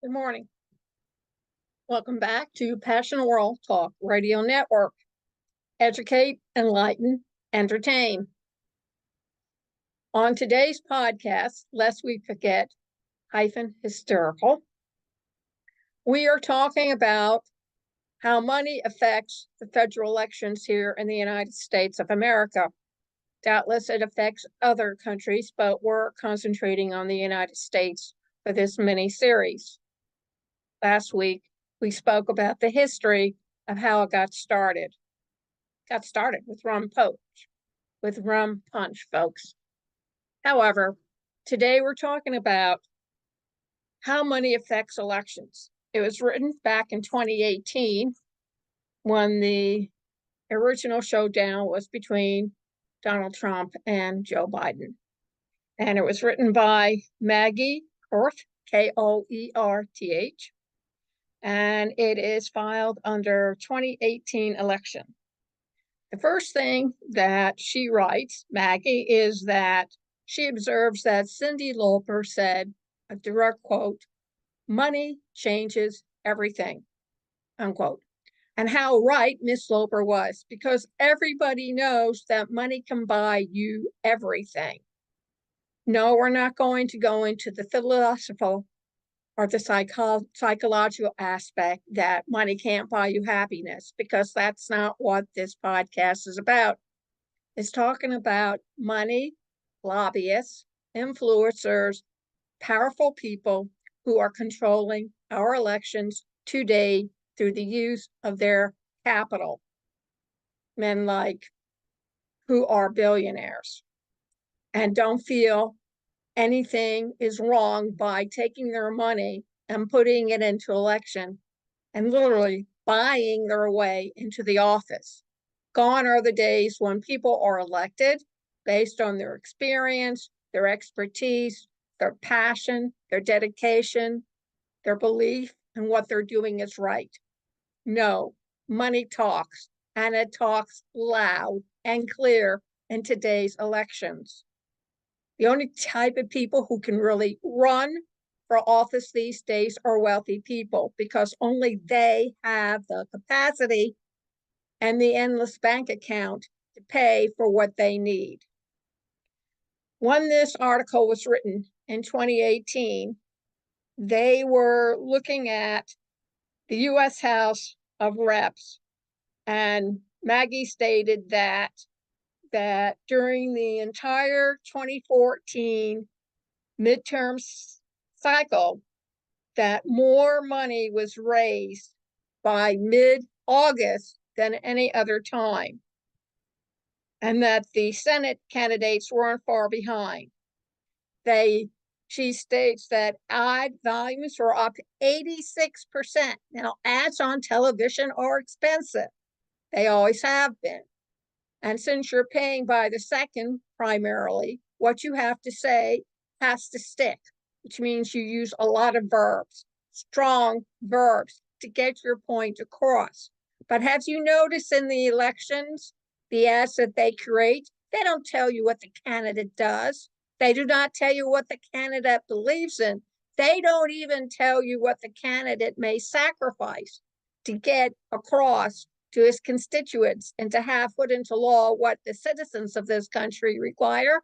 Good morning. Welcome back to Passion World Talk Radio Network. Educate, enlighten, entertain. On today's podcast, lest we forget, hysterical, we are talking about how money affects the federal elections here in the United States of America. Doubtless it affects other countries, but we're concentrating on the United States for this mini-series. Last week, we spoke about the history of how it got started. Got started with rum punch, folks. However, today we're talking about how money affects elections. It was written back in 2018 when the original showdown was between Donald Trump and Joe Biden. And it was written by Maggie Koerth, Koerth, and it is filed under 2018 election. The first thing that she writes, Maggie, is that she observes that Cyndi Lauper said, a direct quote, "Money changes everything," unquote. And how right Miss Lauper was, because everybody knows that money can buy you everything. No, we're not going to go into the philosophical or the psychological aspect that money can't buy you happiness, because that's not what this podcast is about. It's talking about money, lobbyists, influencers, powerful people who are controlling our elections today through the use of their capital. Men like who are billionaires and don't feel anything is wrong by taking their money and putting it into election and literally buying their way into the office. Gone are the days when people are elected based on their experience, their expertise, their passion, their dedication, their belief, and what they're doing is right. No, money talks, and it talks loud and clear in today's elections. The only type of people who can really run for office these days are wealthy people, because only they have the capacity and the endless bank account to pay for what they need. When this article was written in 2018, they were looking at the U.S. House of Reps, and Maggie stated that during the entire 2014 midterm cycle, that more money was raised by mid-August than any other time, and that the Senate candidates weren't far behind. She states that ad volumes were up 86%. Now, ads on television are expensive. They always have been. And since you're paying by the second primarily, what you have to say has to stick, which means you use a lot of verbs, strong verbs, to get your point across. But have you noticed in the elections, the ads that they create, they don't tell you what the candidate does. They do not tell you what the candidate believes in. They don't even tell you what the candidate may sacrifice to get across to his constituents and to have put into law what the citizens of this country require.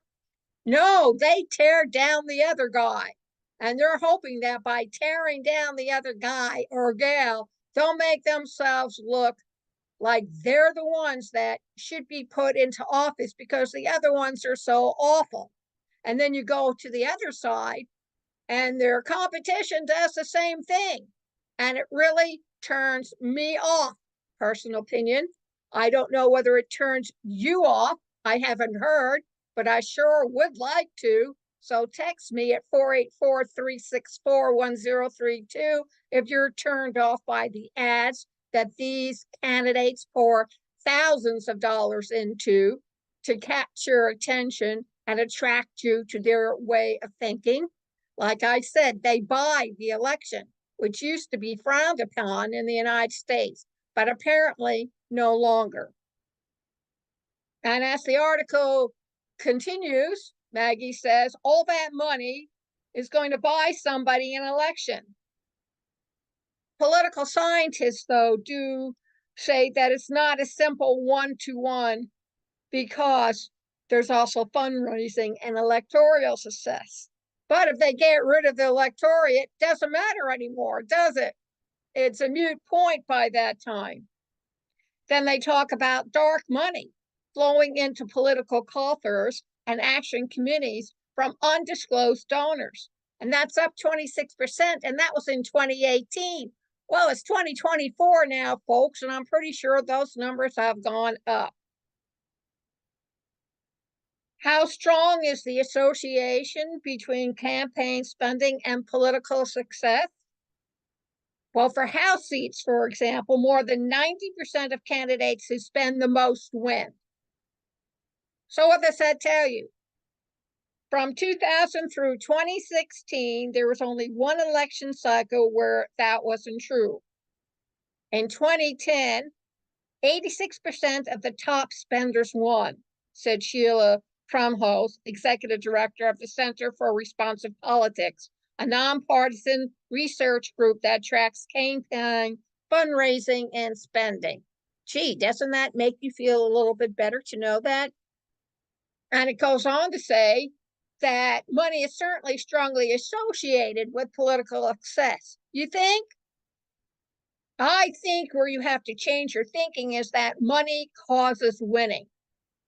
No, they tear down the other guy. And they're hoping that by tearing down the other guy or gal, they'll make themselves look like they're the ones that should be put into office because the other ones are so awful. And then you go to the other side and their competition does the same thing. And it really turns me off. Personal opinion. I don't know whether it turns you off. I haven't heard, but I sure would like to. So text me at 484-364-1032 if you're turned off by the ads that these candidates pour thousands of dollars into to catch your attention and attract you to their way of thinking. Like I said, they buy the election, which used to be frowned upon in the United States, but apparently no longer. And as the article continues, Maggie says, all that money is going to buy somebody an election. Political scientists, though, do say that it's not a simple one-to-one because there's also fundraising and electoral success. But if they get rid of the electorate, it doesn't matter anymore, does it? It's a moot point by that time. Then they talk about dark money flowing into political coffers and action committees from undisclosed donors. And that's up 26%. And that was in 2018. Well, it's 2024 now, folks, and I'm pretty sure those numbers have gone up. How strong is the association between campaign spending and political success? Well, for House seats, for example, more than 90% of candidates who spend the most win. So what does that tell you? From 2000 through 2016, there was only one election cycle where that wasn't true. In 2010, 86% of the top spenders won, said Sheila Krumholz, executive director of the Center for Responsive Politics, a nonpartisan research group that tracks campaign fundraising and spending. Gee, doesn't that make you feel a little bit better to know that? And it goes on to say that money is certainly strongly associated with political success. You think? I think where you have to change your thinking is that money causes winning,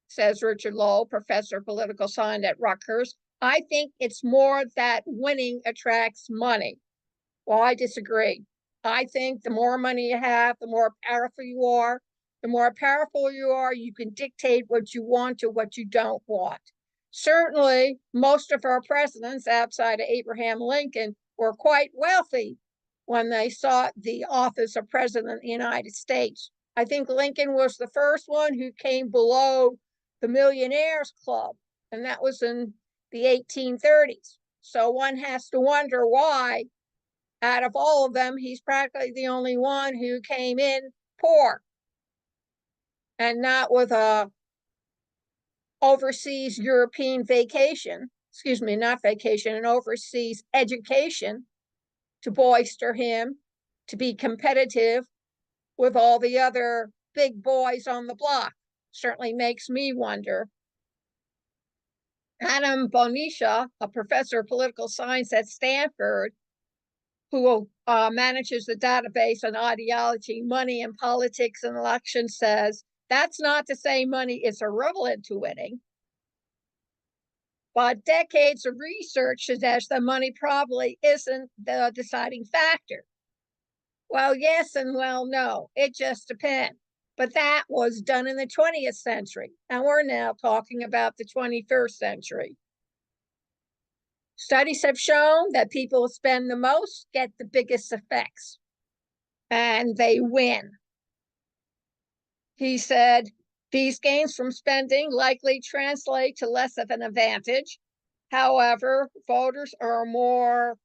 says Richard Lowe, professor of political science at Rutgers. I think it's more that winning attracts money. Well, I disagree. I think the more money you have, the more powerful you are. The more powerful you are, you can dictate what you want to what you don't want. Certainly, most of our presidents outside of Abraham Lincoln were quite wealthy when they sought the office of president of the United States. I think Lincoln was the first one who came below the Millionaires Club, and that was in the 1830s. So one has to wonder why, out of all of them, he's practically the only one who came in poor and not with a overseas European vacation, excuse me, not vacation, an overseas education to bolster him to be competitive with all the other big boys on the block. Certainly makes me wonder. Adam Bonicia, a professor of political science at Stanford, who manages the database on ideology, money, and politics and elections, says that's not to say money is irrelevant to winning, but decades of research suggests that money probably isn't the deciding factor. Well, yes and well, no. It just depends. But that was done in the 20th century, and we're now talking about the 21st century. Studies have shown that people who spend the most get the biggest effects, and they win. He said, these gains from spending likely translate to less of an advantage. However, voters are more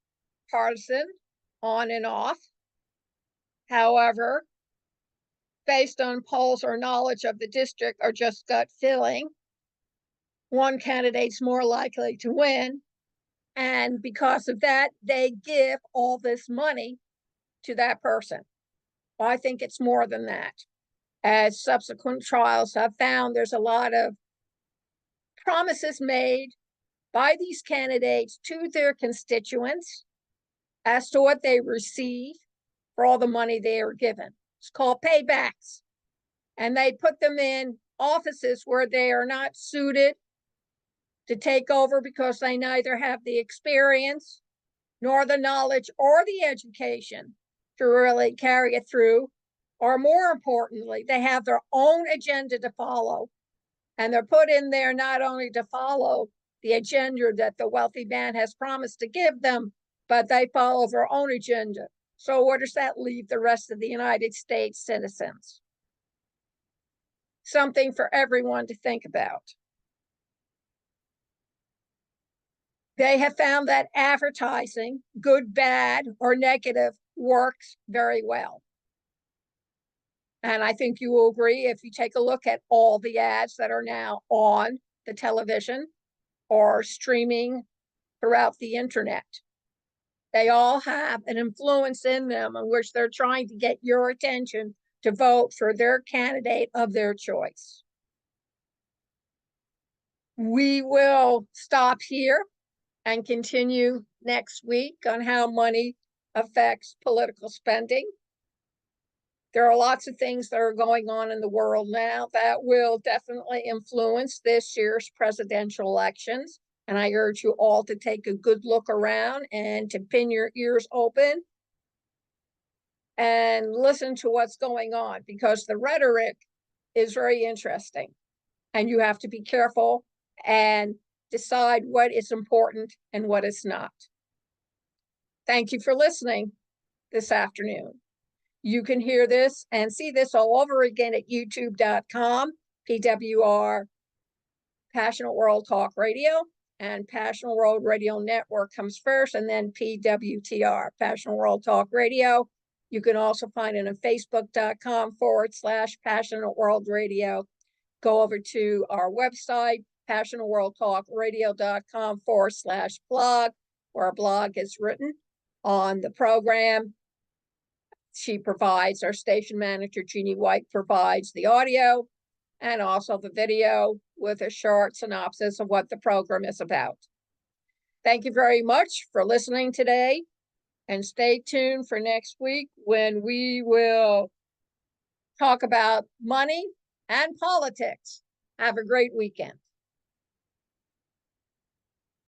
partisan, on and off. However, based on polls or knowledge of the district or just gut feeling, one candidate's more likely to win. And because of that, they give all this money to that person. Well, I think it's more than that. As subsequent trials have found, there's a lot of promises made by these candidates to their constituents as to what they receive for all the money they are given. It's called paybacks. And they put them in offices where they are not suited to take over because they neither have the experience nor the knowledge or the education to really carry it through. Or more importantly, they have their own agenda to follow. And they're put in there not only to follow the agenda that the wealthy man has promised to give them, but they follow their own agenda. So where does that leave the rest of the United States citizens? Something for everyone to think about. They have found that advertising, good, bad, or negative, works very well. And I think you will agree if you take a look at all the ads that are now on the television or streaming throughout the internet. They all have an influence in them in which they're trying to get your attention to vote for their candidate of their choice. We will stop here and continue next week on how money affects political spending. There are lots of things that are going on in the world now that will definitely influence this year's presidential elections. And I urge you all to take a good look around and to pin your ears open and listen to what's going on, because the rhetoric is very interesting. And you have to be careful and decide what is important and what is not. Thank you for listening this afternoon. You can hear this and see this all over again at youtube.com, PWR, Passionate World Talk Radio, and Passionate World Radio Network comes first, and then PWTR, Passionate World Talk Radio. You can also find it on facebook.com/Passionate World Radio. Go over to our website, passionateworldtalkradio.com/blog, where our blog is written on the program. She provides, our station manager, Jeannie White, provides the audio and also the video with a short synopsis of what the program is about. Thank you very much for listening today, and stay tuned for next week when we will talk about money and politics. Have a great weekend.